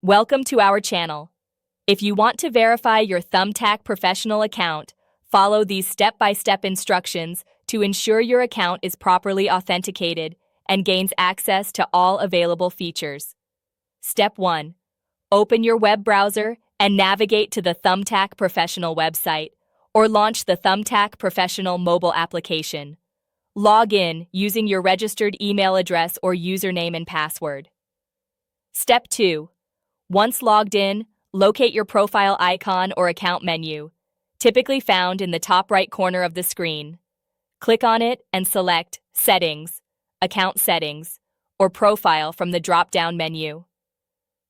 Welcome to our channel. If you want to verify your Thumbtack professional account, follow these step-by-step instructions to ensure your account is properly authenticated and gains access to all available features. Step 1. Open your web browser and navigate to the Thumbtack Professional website, or launch the Thumbtack Professional mobile application. Log in using your registered email address or username and password. Step 2. Once logged in, locate your profile icon or account menu, typically found in the top right corner of the screen. Click on it and select Settings, Account Settings, or Profile from the drop-down menu.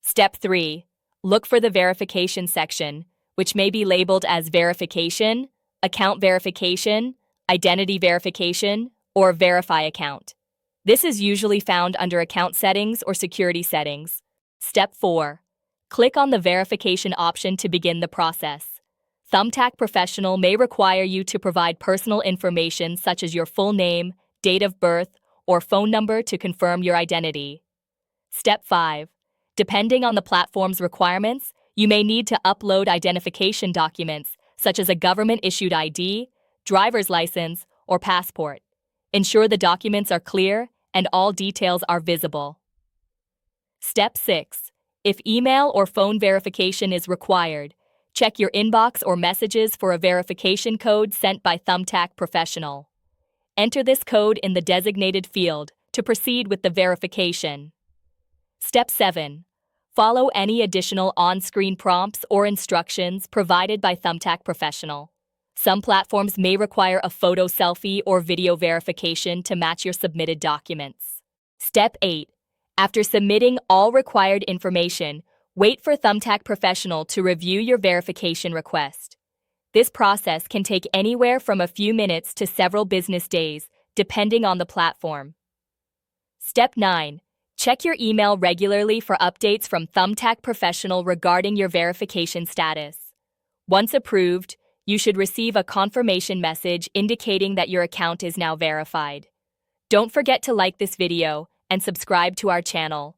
Step 3. Look for the Verification section, which may be labeled as Verification, Account Verification, Identity Verification, or Verify Account. This is usually found under Account Settings or Security Settings. Step 4. Click on the verification option to begin the process. Thumbtack Professional may require you to provide personal information such as your full name, date of birth, or phone number to confirm your identity. Step 5. Depending on the platform's requirements, you may need to upload identification documents such as a government-issued ID, driver's license, or passport. Ensure the documents are clear and all details are visible. Step 6. If email or phone verification is required, check your inbox or messages for a verification code sent by Thumbtack Professional. Enter this code in the designated field to proceed with the verification. Step 7. Follow any additional on-screen prompts or instructions provided by Thumbtack Professional. Some platforms may require a photo selfie or video verification to match your submitted documents. Step 8. After submitting all required information, wait for Thumbtack Professional to review your verification request. This process can take anywhere from a few minutes to several business days, depending on the platform. Step 9. Check your email regularly for updates from Thumbtack Professional regarding your verification status. Once approved, you should receive a confirmation message indicating that your account is now verified. Don't forget to like this video and subscribe to our channel.